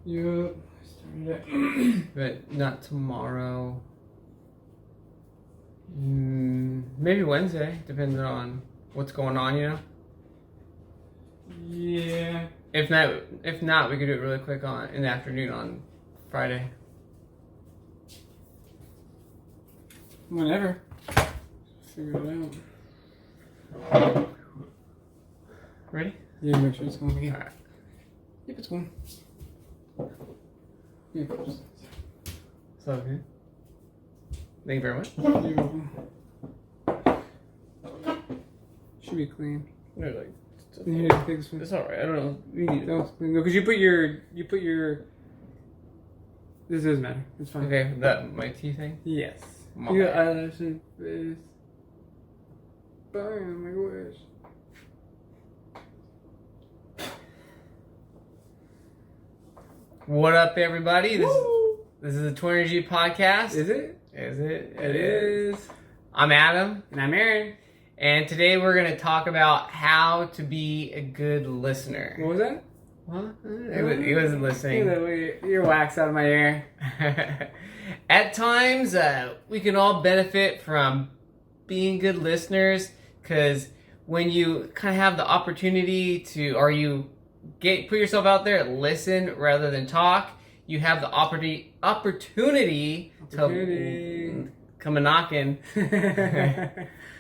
Yep. Started it. But not tomorrow. Maybe Wednesday, depending on what's going on, you know? Yeah. If not, we could do it really quick in the afternoon on Friday. Whenever. Figure it out. Ready? Yeah, make sure it's going again. Alright. Yep, it's going. Yeah, just. So okay. Thank you very much. You're welcome. Should be clean. They're like, You need to take this one. it's alright. I don't know. You need it. No, it's clean. No, because you put your. This doesn't matter. It's fine. Okay, that my tea thing. Yes. My You got bad. eyelash and face. Bam, my gosh. What up, everybody? Woo! This is the TWNRGY Podcast. Is it? Is it? It is. I'm Adam, And I'm Aaron. and today we're going to talk about how to be a good listener. What was that? What? He wasn't listening. You're wax out of my ear. At times, we can all benefit from being good listeners, because when you kind of have the opportunity to, or you put yourself out there, listen rather than talk, you have the opportunity to come a knocking,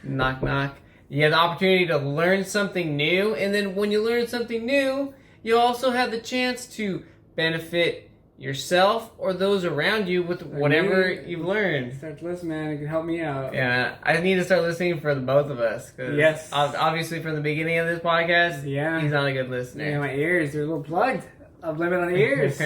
knock knock. You have the opportunity to learn something new, and then when you learn something new, you also have the chance to benefit yourself or those around you with whatever you've learned. Start to listen, man. It can help me out. Yeah, I need to start listening for the both of us. 'Cause Yes. Obviously, from the beginning of this podcast, Yeah. he's not a good listener. Yeah, my ears, they're a little plugged. I've limit on the ears.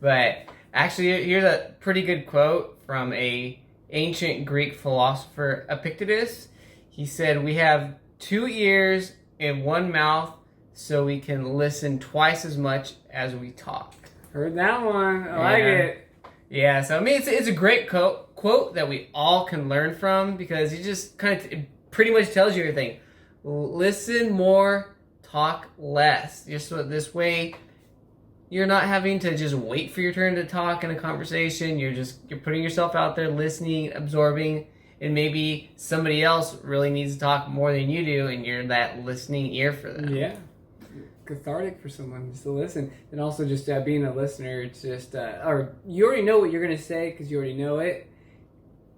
But actually, here's a pretty good quote from a ancient Greek philosopher, Epictetus. He said, "We have 2 ears and 1 mouth, so we can listen twice as much as we talk." Heard that one. I like it. Yeah, so I mean, it's a great quote that we all can learn from, because it just it pretty much tells you everything. Listen more, talk less. Just so this way, you're not having to just wait for your turn to talk in a conversation. You're putting yourself out there, listening, absorbing, and maybe somebody else really needs to talk more than you do, and you're that listening ear for them. Yeah. Cathartic for someone just to listen. And also just being a listener, it's just, or you already know what you're going to say because you already know it.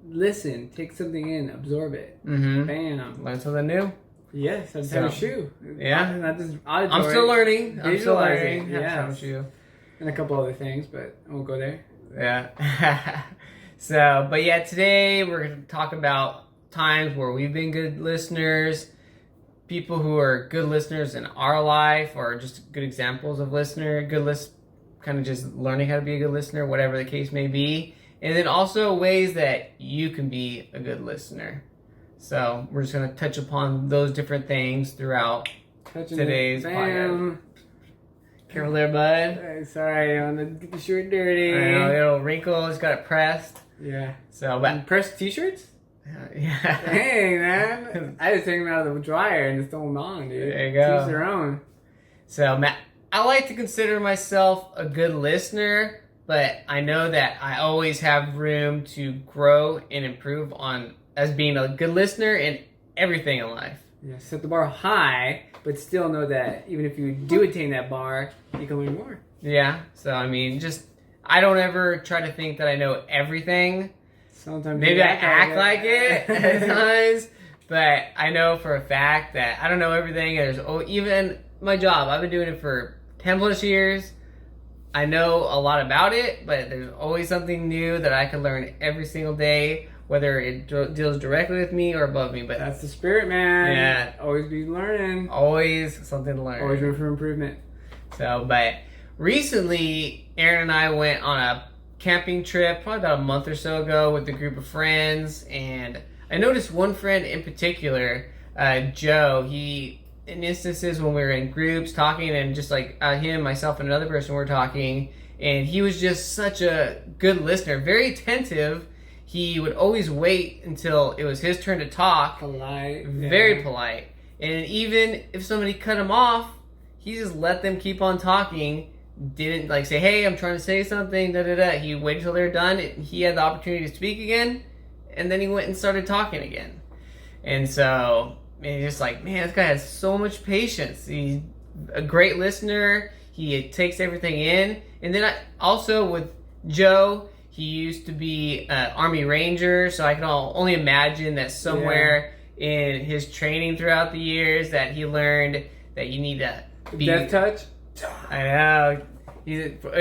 Listen, take something in, absorb it. Mm-hmm. Bam. Learn something new. Yes, I'm having a shoe. Yeah. Not just I'm still learning. I'm still Visualizing, learning. yes. Yes. And a couple other things, but I won't go there. Yeah. So, but yeah, today we're going to talk about times where we've been good listeners, people who are good listeners in our life, or just good examples of kind of just learning how to be a good listener, whatever the case may be. And then also ways that you can be a good listener. So we're just going to touch upon those different things throughout today's podcast. Careful there, bud. Hey, sorry, I want to get the shirt dirty. I know, little wrinkle, it's got it pressed. Yeah. So, but And pressed t-shirts? yeah. Dang, man. I just take them out of the dryer and just throw them on, dude. There you go. Teach their own. So, Matt, I like to consider myself a good listener, but I know that I always have room to grow and improve as being a good listener in everything in life. Yeah, set the bar high, but still know that even if you do attain that bar, you can learn more. Yeah. So, I mean, I don't ever try to think that I know everything. Sometimes Maybe you I act like it at times, but I know for a fact that I don't know everything. Even my job, I've been doing it for 10 plus years. I know a lot about it, but there's always something new that I can learn every single day, whether it deals directly with me or above me. But That's the spirit, man. Yeah. Always be learning. always something to learn. Always room for improvement. So, but recently, Aaron and I went on a camping trip probably about a month or so ago with a group of friends, and I noticed one friend in particular, Joe. In instances when we were in groups talking, and just like him, myself, and another person were talking, and he was just such a good listener, very attentive. He would always wait until it was his turn to talk. Polite. Very polite. And even if somebody cut him off, he just let them keep on talking, didn't like say, hey, I'm trying to say something, da da da. He waited till they're done. He had the opportunity to speak again, and then he went and started talking again. And so, man, just like, man, this guy has so much patience. He's a great listener. He takes everything in. And then also with Joe, he used to be an Army Ranger, so I can only imagine that somewhere in his training throughout the years that he learned that you need to be... Death touch? I know.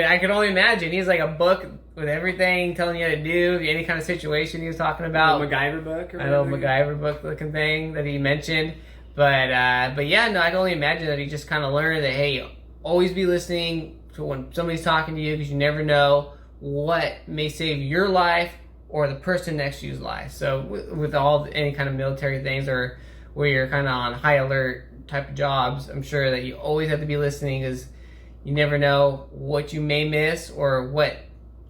I can only imagine. He's like a book with everything telling you how to do, any kind of situation he was talking about. A MacGyver book? I know, MacGyver book looking thing that he mentioned. But yeah, no, I can only imagine that he just kind of learned that, hey, always be listening to when somebody's talking to you, because you never know what may save your life or the person next to you's life. So with any kind of military things, or where you're kind of on high alert type of jobs, I'm sure that you always have to be listening, because you never know what you may miss or what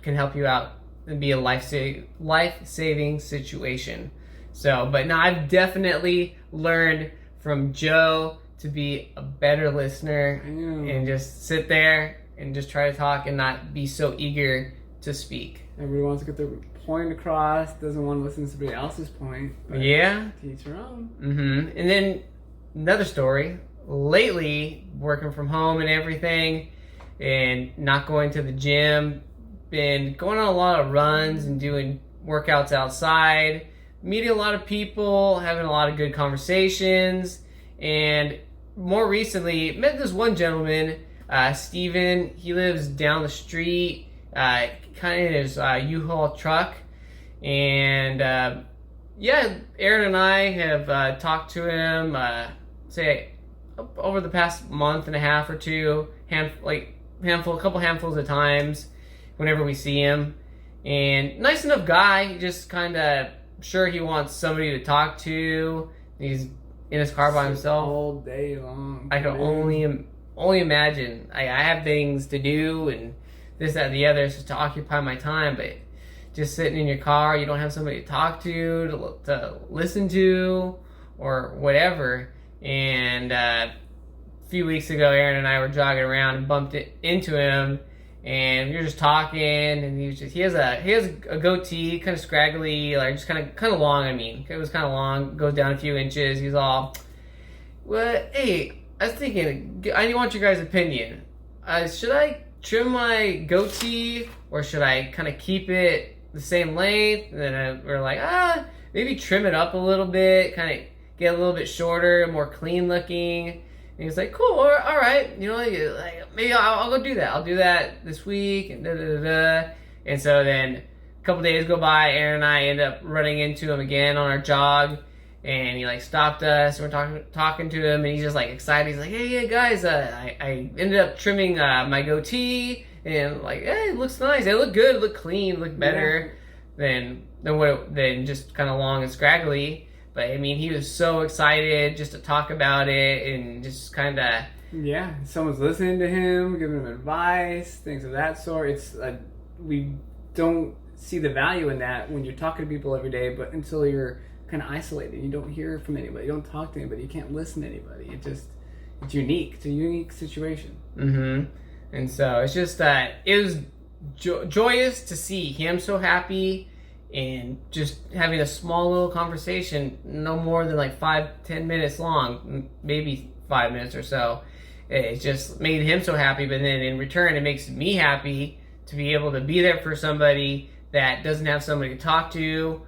can help you out and be a life-saving situation. So, but now I've definitely learned from Joe to be a better listener and just sit there and just try to talk and not be so eager to speak. Everybody wants to get their point across, doesn't want to listen to somebody else's point. But yeah. To each their own. Mm-hmm. And then another story. Lately, working from home and everything, and not going to the gym, been going on a lot of runs and doing workouts outside, meeting a lot of people, having a lot of good conversations, and more recently met this one gentleman, Steven. He lives down the street, kind of in his U-Haul truck, and yeah, Aaron and I have talked to him, say over the past month and a half or two, a couple handfuls of times whenever we see him. And nice enough guy. He just kind of sure he wants somebody to talk to. He's in his car by himself all day long. I can only imagine. I have things to do and this, that, and the other, just to occupy my time. But just sitting in your car, you don't have somebody to talk to listen to, or whatever. And a few weeks ago, Aaron and I were jogging around and bumped into him, and we were just talking. And he has a goatee, kind of scraggly, like just kind of long. I mean, it was kind of long, goes down a few inches. He's all, well, hey, I was thinking, I want your guys' opinion. Should I trim my goatee, or should I kind of keep it the same length? And then we're like, maybe trim it up a little bit, kind of get a little bit shorter, more clean looking. And he's like, cool, all right, maybe I'll go do that. I'll do that this week, and da-da-da-da. And so then a couple days go by, Aaron and I end up running into him again on our jog, and he stopped us, and we're talking to him, and he's just excited. He's like, hey, yeah, guys, I ended up trimming my goatee, and hey, it looks nice. It looked good, it looked clean, it looked better than just kind of long and scraggly. But I mean, he was so excited just to talk about it, and just kind of... Yeah, someone's listening to him, giving him advice, things of that sort. It's we don't see the value in that when you're talking to people every day, but until you're kind of isolated, you don't hear from anybody, you don't talk to anybody, you can't listen to anybody. It's unique. It's a unique situation. Mm-hmm. And so it's just it was joyous to see him so happy. And just having a small little conversation, no more than 5-10 minutes long, maybe 5 minutes or so. It just made him so happy, but then in return, it makes me happy to be able to be there for somebody that doesn't have somebody to talk to,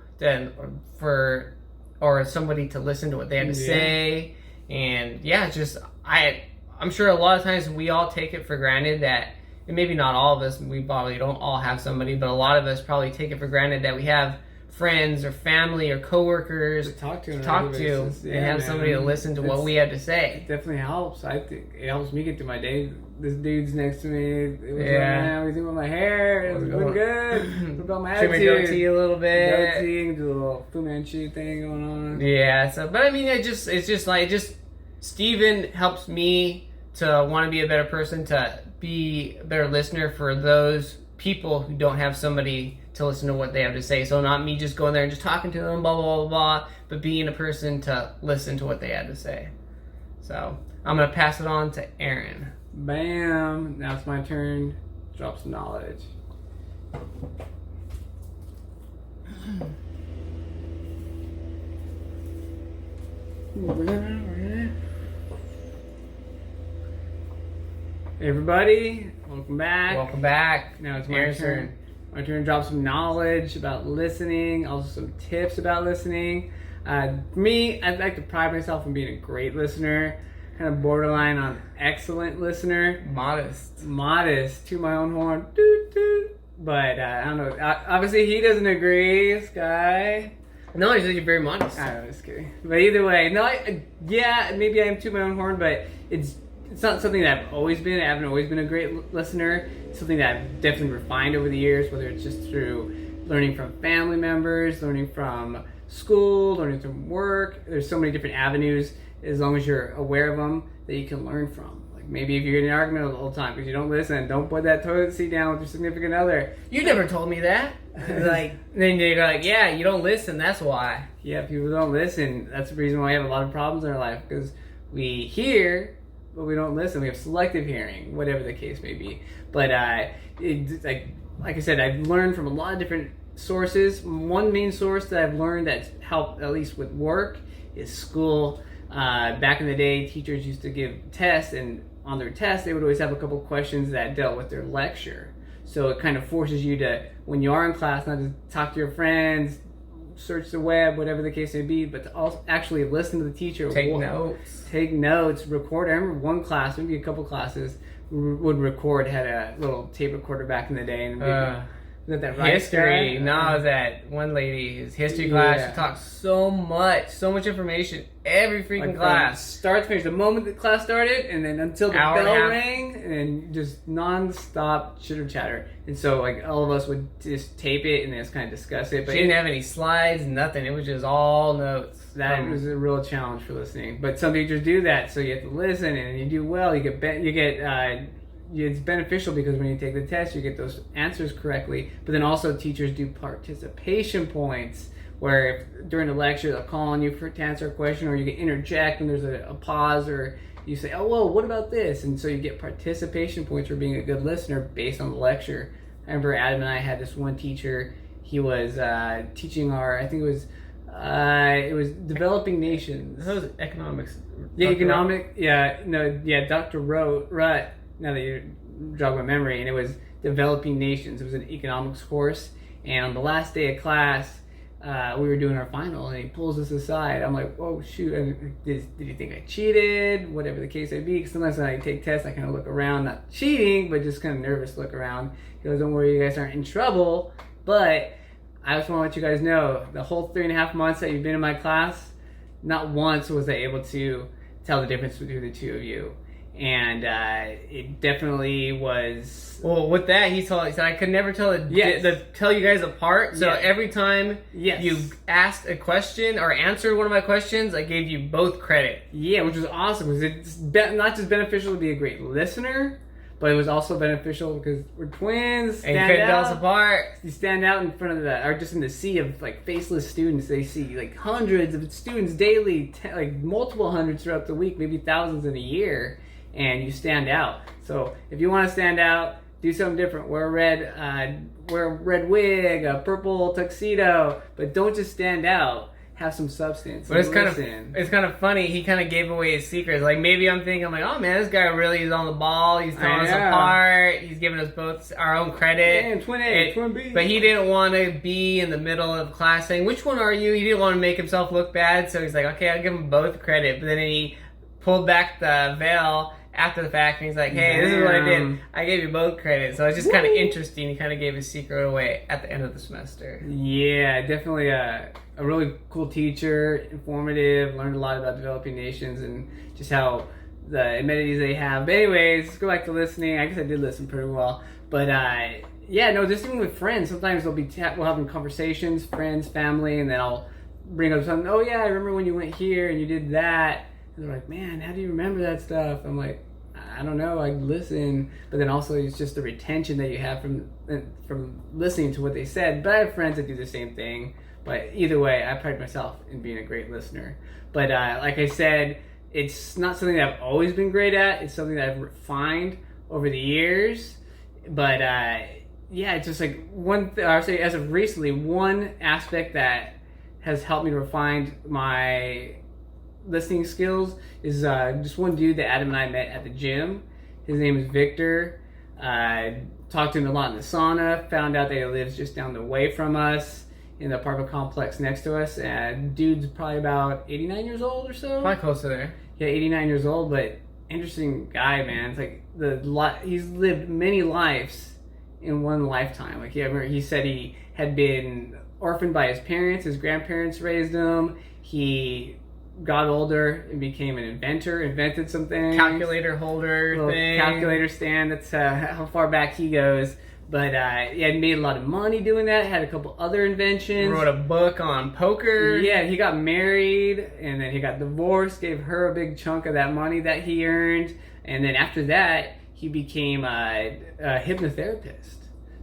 or somebody to listen to what they have to say. And yeah, I'm sure a lot of times we all take it for granted that, and maybe not all of us, we probably don't all have somebody, but a lot of us probably take it for granted that we have friends or family or coworkers to talk to and have somebody to listen to what we have to say. It definitely helps. I think it helps me get through my day. This dude's next to me. It was what was doing with my hair? It was going good. What about my attitude? Trim my goatee a little bit. Goatee, do a little Fu Manchu thing going on. Yeah. So, but I mean, Steven helps me to want to be a better person, to be a better listener for those people who don't have somebody to listen to what they have to say. So not me just going there and just talking to them, blah, blah, blah, blah, but being a person to listen to what they had to say. So I'm going to pass it on to Aaron. Bam. Now it's my turn. Drop some knowledge. Hey everybody, welcome back. Welcome back. Now it's my turn. My turn to drop some knowledge about listening, also some tips about listening. For me, I'd like to pride myself on being a great listener, kind of borderline on excellent listener. Modest. To my own horn. Doot, doot. But I don't know. Obviously, he doesn't agree, Sky. No, he said you're very modest. I'm just kidding. But either way, no, yeah, maybe I am to my own horn, but it's not something that I've always been. I haven't always been a great listener. It's something that I've definitely refined over the years, whether it's just through learning from family members, learning from school, learning from work. There's so many different avenues, as long as you're aware of them, that you can learn from. Like maybe if you're in an argument the whole time because you don't listen, don't put that toilet seat down with your significant other. You never told me that. Like, then you're like, yeah, you don't listen, that's why. Yeah, people don't listen. That's the reason why we have a lot of problems in our life, because we hear, but we don't listen. We have selective hearing, whatever the case may be. But like I said, I've learned from a lot of different sources. One main source that I've learned that's helped, at least with work, is school. Back in the day, teachers used to give tests, and on their tests, they would always have a couple questions that dealt with their lecture. So it kind of forces you to, when you are in class, not to talk to your friends, search the web, whatever the case may be, but to also actually listen to the teacher. Take notes, record. I remember one class, maybe a couple classes, would record, had a little tape recorder back in the day. And is that right? History. No, I was at one lady's history class. She talked so much information every freaking class. Start to finish. The moment the class started, and then until the bell rang, and then just non-stop chitter chatter. And so, like, all of us would just tape it and then just kind of discuss it. But she didn't have any slides, nothing. It was just all notes. That was a real challenge for listening. But some teachers do that, so you have to listen, and you do well. It's beneficial because when you take the test, you get those answers correctly. But then also teachers do participation points, where if, during the lecture, they'll call on you to answer a question, or you can interject when there's a pause, or you say, oh, whoa, what about this? And so you get participation points for being a good listener based on the lecture. I remember Adam and I had this one teacher. He was teaching it was developing nations. That was economics. Dr. Rutt. Now that you jog my memory, and it was developing nations. It was an economics course, and on the last day of class, we were doing our final, and he pulls us aside. I'm like, "Whoa, shoot! Did you think I cheated? Whatever the case may be." Because sometimes when I take tests, I kind of look around, not cheating, but just kind of nervous look around. He goes, "Don't worry, you guys aren't in trouble." But I just want to let you guys know, the whole 3.5 months that you've been in my class, not once was I able to tell the difference between the two of you. And it definitely was. Well, with that, he said I could never tell tell you guys apart. So every time you asked a question or answered one of my questions, I gave you both credit. Yeah, which was awesome, because it's not just beneficial to be a great listener, but it was also beneficial because we're twins. And you couldn't tell us apart. You stand out in front of or just in the sea of like faceless students. They see like hundreds of students daily, like multiple hundreds throughout the week, maybe thousands in a year. And you stand out. So if you want to stand out, do something different. Wear a red wig, a purple tuxedo, but don't just stand out. Have some substance. But it's kind of funny. He kind of gave away his secrets. Like maybe I'm thinking, oh man, this guy really is on the ball. He's telling us apart. He's giving us both our own credit. And twin A, twin B. But he didn't want to be in the middle of class saying, "Which one are you?" He didn't want to make himself look bad. So he's like, "Okay, I'll give him both credit." But then he pulled back the veil after the fact, and he's like, "Hey, this is what I did. I gave you both credit." So it's just kind of interesting. He kind of gave his secret away at the end of the semester. Yeah, definitely a really cool teacher, informative, learned a lot about developing nations and just how the amenities they have. But anyways, let's go back to listening. I guess I did listen pretty well. But just even with friends, sometimes we'll having conversations, friends, family, and then I'll bring up something. Oh yeah, I remember when you went here and you did that. And they're like, "Man, how do you remember that stuff?" I'm like, I don't know, I listen, but then also it's just the retention that you have from listening to what they said. But I have friends that do the same thing. But either way, I pride myself in being a great listener. But like I said, it's not something that I've always been great at. It's something that I've refined over the years. But it's just like I would say as of recently, one aspect that has helped me to refine my listening skills is just one dude that Adam and I met at the gym. His name is Victor. Talked to him a lot in the sauna. Found out that he lives just down the way from us in the apartment complex next to us. And dude's probably about 89 years old or so. Probably close to there. Yeah, 89 years old, but interesting guy, man. It's like he's lived many lives in one lifetime. Like he said he had been orphaned by his parents. His grandparents raised him. He got older and became an inventor, invented some things. Calculator holder thing. Calculator stand. That's how far back he goes. But he had made a lot of money doing that. Had a couple other inventions. Wrote a book on poker. Yeah, he got married and then he got divorced. Gave her a big chunk of that money that he earned. And then after that, he became a hypnotherapist.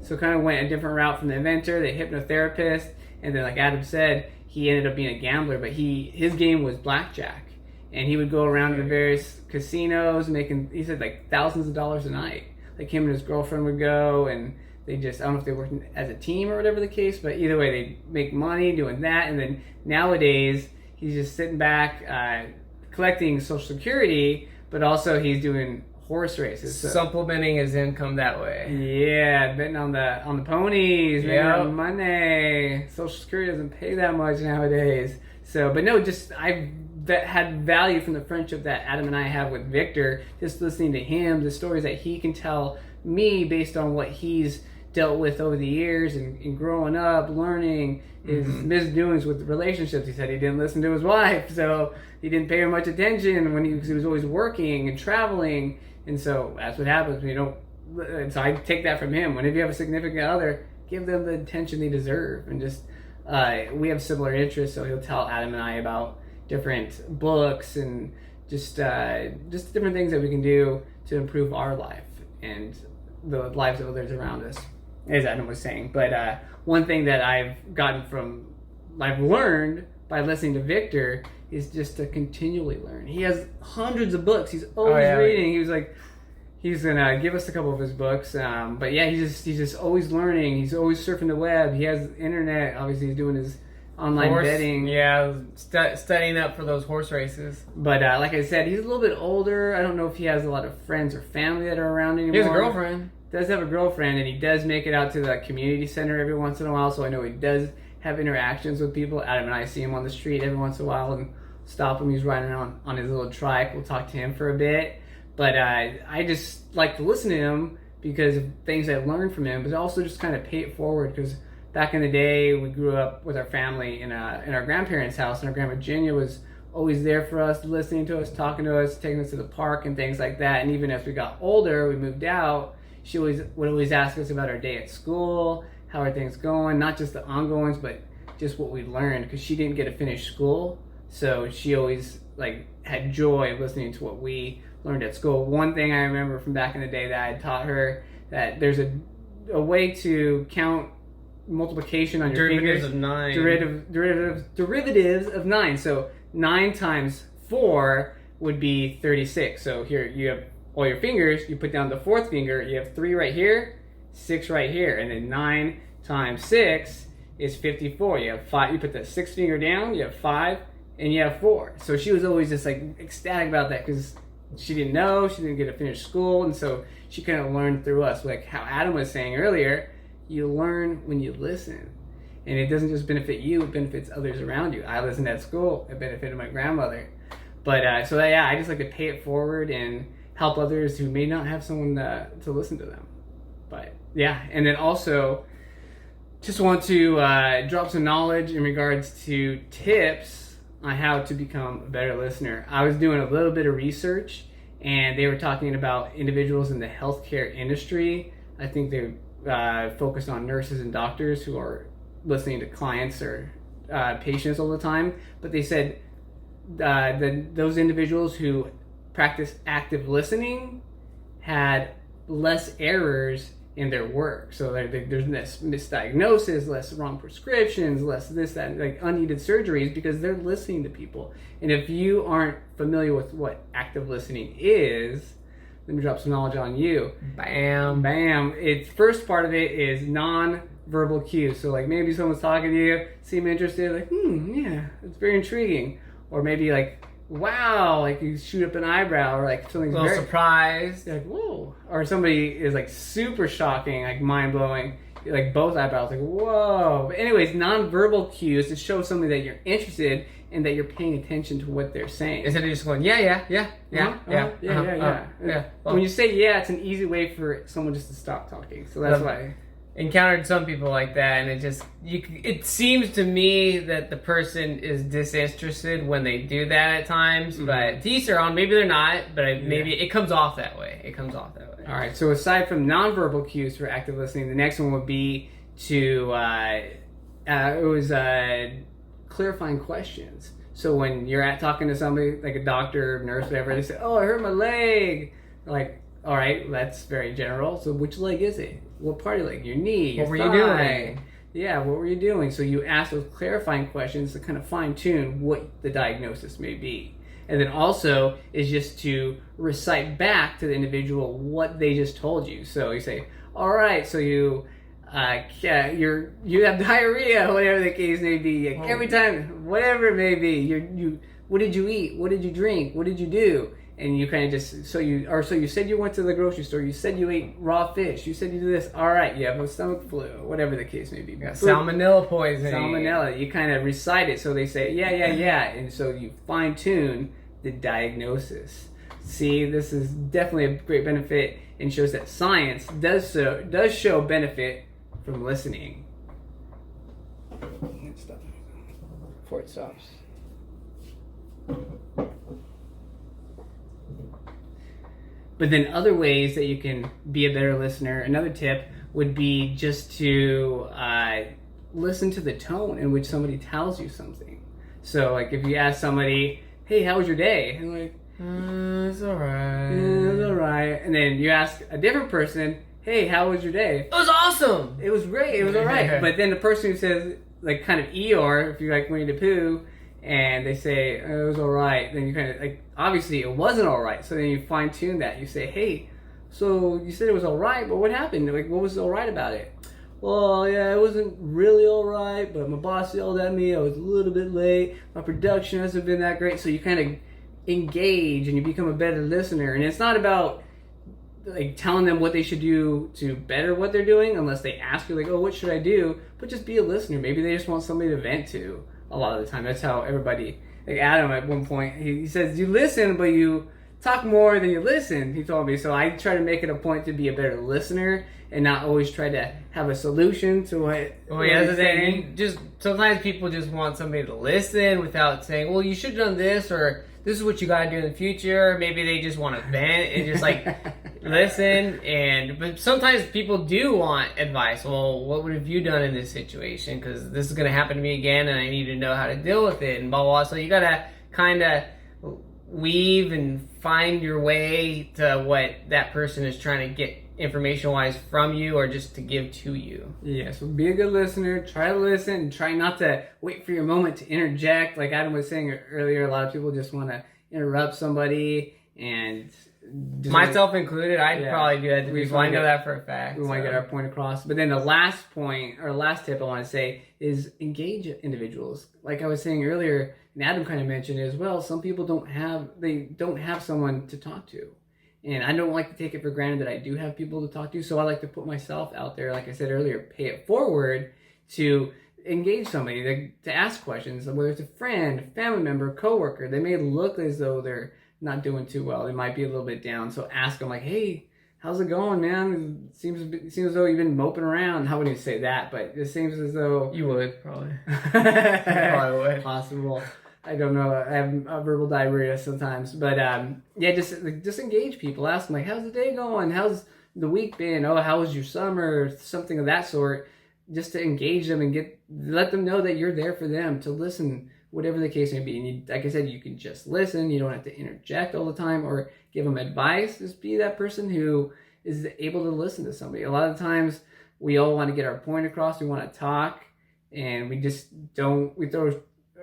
So kind of went a different route from the inventor, the hypnotherapist. And then like Adam said, he ended up being a gambler, but his game was blackjack. And he would go around to the various casinos making, he said, like thousands of dollars a night. Like him and his girlfriend would go and they just, I don't know if they worked as a team or whatever the case, but either way, they make money doing that. And then nowadays, he's just sitting back collecting Social Security, but also he's doing horse races. So. Supplementing his income that way. Yeah, betting on the ponies, making on money. Social Security doesn't pay that much nowadays. So, but no, just I've had value from the friendship that Adam and I have with Victor, just listening to him, the stories that he can tell me based on what he's dealt with over the years and growing up, learning his misdoings with relationships. He said he didn't listen to his wife, so he didn't pay her much attention when he was always working and traveling. And so that's what happens when you don't. And so I take that from him. Whenever you have a significant other, give them the attention they deserve. And just we have similar interests, so he'll tell Adam and I about different books and just different things that we can do to improve our life and the lives of others around us, as Adam was saying. But one thing that I've learned by listening to Victor is just to continually learn. He has hundreds of books. He's always reading. He was like, he's gonna give us a couple of his books. But yeah, he's just always learning. He's always surfing the web. He has internet. Obviously, he's doing his online betting. Yeah, studying up for those horse races. But like I said, he's a little bit older. I don't know if he has a lot of friends or family that are around anymore. He has a girlfriend. Does have a girlfriend, and he does make it out to the community center every once in a while. So I know he does have interactions with people. Adam and I see him on the street every once in a while and stop him. He's riding on his little trike. We'll talk to him for a bit. But I just like to listen to him because of things I've learned from him, but also just kind of pay it forward because back in the day, we grew up with our family in our grandparents' house, and our grandma Virginia was always there for us, listening to us, talking to us, taking us to the park and things like that. And even as we got older, we moved out, she would always ask us about our day at school, how are things going, not just the ongoings, but just what we learned, because she didn't get to finish school. So she always had joy of listening to what we learned at school. One thing I remember from back in the day that I had taught her, that there's a way to count multiplication on your fingers. Derivatives of 9. So 9 times 4 would be 36. So here you have all your fingers. You put down the fourth finger. You have 3 right here, 6 right here, and then 9 times 6 is 54. You have 5. You put the 6th finger down. You have 5, and you have 4. So she was always just ecstatic about that because she didn't know. She didn't get to finish school, and so she kind of learned through us, like how Adam was saying earlier. You learn when you listen. And it doesn't just benefit you, it benefits others around you. I listened at school, it benefited my grandmother. But I just like to pay it forward and help others who may not have someone to listen to them. But yeah, and then also just want to drop some knowledge in regards to tips on how to become a better listener. I was doing a little bit of research and they were talking about individuals in the healthcare industry. I think they focused on nurses and doctors who are listening to clients or patients all the time, but they said those individuals who practice active listening had less errors in their work. So there's less misdiagnosis, less wrong prescriptions, less this, that, like unneeded surgeries, because they're listening to people. And if you aren't familiar with what active listening is, let me drop some knowledge on you. Bam. It's first part of it is non-verbal cues. So like maybe someone's talking to you, seem interested, like, yeah, it's very intriguing. Or maybe like, wow, like you shoot up an eyebrow, or like something's a little surprised. Like, whoa. Or somebody is like super shocking, like mind blowing, like both eyebrows, like, whoa. But anyways, non-verbal cues to show somebody that you're interested and that you're paying attention to what they're saying. Instead of just going, yeah. When you say yeah, it's an easy way for someone just to stop talking. So that's why. Encountered some people like that, and it seems to me that the person is disinterested when they do that at times, but to each their own. Maybe they're not, but maybe it comes off that way. All right, so aside from nonverbal cues for active listening, the next one would be to clarifying questions. So when you're talking to somebody, like a doctor, nurse, whatever, they say, oh, I hurt my leg. Like, all right, that's very general. So which leg is it? What part of your leg? Your knee? Your What were you doing? Yeah, what were you doing? So you ask those clarifying questions to kind of fine-tune what the diagnosis may be. And then also is just to recite back to the individual what they just told you. So you say, all right, so you have diarrhea, whatever the case may be. Like every time, whatever it may be, what did you eat? What did you drink? What did you do? And you kind of just, so you said you went to the grocery store, you said you ate raw fish, you said you did this, all right, you have a stomach flu, whatever the case may be. Salmonella poisoning. Salmonella, you kind of recite it, so they say, yeah, and so you fine tune the diagnosis. See, this is definitely a great benefit and shows that science does show benefit from listening. Before it stops. But then other ways that you can be a better listener, another tip would be just to listen to the tone in which somebody tells you something. So like if you ask somebody, hey, how was your day? And like, it's alright. It's alright. And then you ask a different person, hey, how was your day? It was awesome. It was great. It was alright. But then the person who says, like kind of Eeyore, if you're like Winnie the Pooh, and they say, oh, it was alright, then you kind of, like, obviously it wasn't alright, so then you fine tune that. You say, hey, so you said it was alright, but what happened? Like, what was alright about it? Well, yeah, it wasn't really alright, but my boss yelled at me, I was a little bit late, my production hasn't been that great, so you kind of engage and you become a better listener. And it's not about like telling them what they should do to better what they're doing, unless they ask you, like, oh, what should I do? But just be a listener. Maybe they just want somebody to vent to. A lot of the time, that's how everybody, like Adam at one point, he says, you listen, but you talk more than you listen, he told me. So I try to make it a point to be a better listener and not always try to have a solution to what. Well, yeah, that's the thing. Just sometimes people just want somebody to listen without saying, well, you should have done this, or this is what you got to do in the future. Maybe they just want to vent and just like listen. But sometimes people do want advice. Well, what would have you done in this situation? Because this is going to happen to me again, and I need to know how to deal with it, and blah, blah, blah. So you got to kind of weave and find your way to what that person is trying to get information-wise from you, or just to give to you. Yeah, so be a good listener. Try to listen and try not to wait for your moment to interject. Like Adam was saying earlier, a lot of people just want to interrupt somebody, and myself included, I'd probably do that to people. I know that for a fact. We want to get our point across. But then the last point, or last tip I want to say, is engage individuals. Like I was saying earlier, and Adam kind of mentioned as well, some people don't have someone to talk to. And I don't like to take it for granted that I do have people to talk to, so I like to put myself out there, like I said earlier, pay it forward to engage somebody, to ask questions, whether it's a friend, family member, coworker. They may look as though they're not doing too well. They might be a little bit down, so ask them like, hey, how's it going, man? It seems as though you've been moping around. I wouldn't say that, but it seems as though... You would, probably. Probably would. Possible. I don't know. I have a verbal diarrhea sometimes, but yeah, just engage people. Ask them like, "How's the day going? How's the week been? Oh, how was your summer?" Something of that sort. Just to engage them and let them know that you're there for them to listen, whatever the case may be. And like I said, you can just listen. You don't have to interject all the time or give them advice. Just be that person who is able to listen to somebody. A lot of times we all want to get our point across. We want to talk, and we just don't. We throw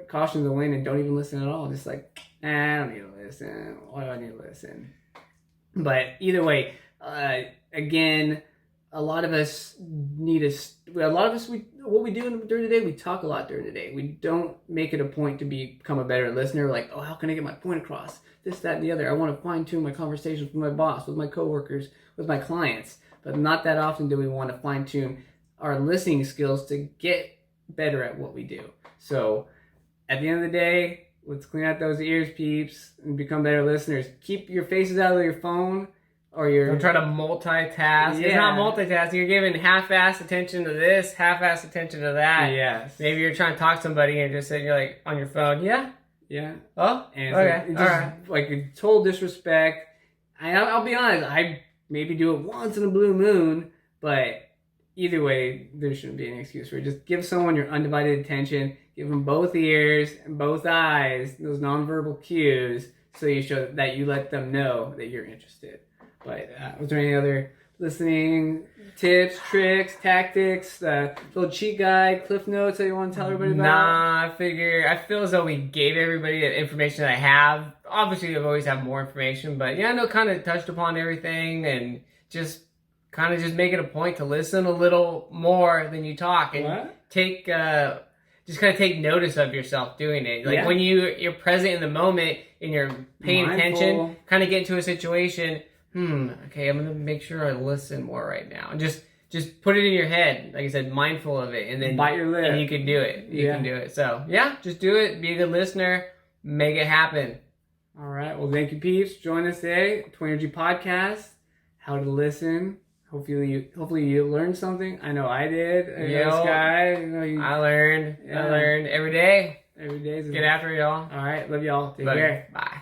caution to the wind and don't even listen at all. Just like, I don't need to listen. Why do I need to listen? But either way, again, a lot of us what we do during the day, we talk a lot during the day. We don't make it a point to become a better listener. Like, oh, how can I get my point across? This, that, and the other. I want to fine tune my conversations with my boss, with my coworkers, with my clients. But not that often do we want to fine tune our listening skills to get better at what we do. So at the end of the day, let's clean out those ears, peeps, and become better listeners. Keep your faces out of your phone or your... Don't try to multitask. Yeah. It's not multitasking. You're giving half-assed attention to this, half-assed attention to that. Yes. Maybe you're trying to talk to somebody and just you're like on your phone. Yeah? Yeah. Oh? And okay. So just, like a total disrespect. I'll be honest, I maybe do it once in a blue moon, but either way, there shouldn't be any excuse for it. Just give someone your undivided attention. Give them both ears and both eyes, those nonverbal cues, so you show that you let them know that you're interested. But was there any other listening tips, tricks, tactics, little cheat guide, cliff notes that you want to tell everybody about? Nah, I feel as though we gave everybody the information that I have. Obviously, I've always have more information, but yeah, I know kind of touched upon everything and just kind of just make it a point to listen a little more than you talk and take just kind of take notice of yourself doing it. Like when you're present in the moment and you're paying attention, kind of get into a situation. Okay, I'm gonna make sure I listen more right now, and just put it in your head, like I said, mindful of it, and then bite your lip, and you can do it. You can do it. So yeah, just do it. Be a good listener. Make it happen. All right. Well, thank you, peeps. Join us today, TWNRGY Podcast. How to listen. Hopefully you learned something. I know I did. I learned every day. Every day. Get after it, y'all. All right. Love y'all. Take care. Bye.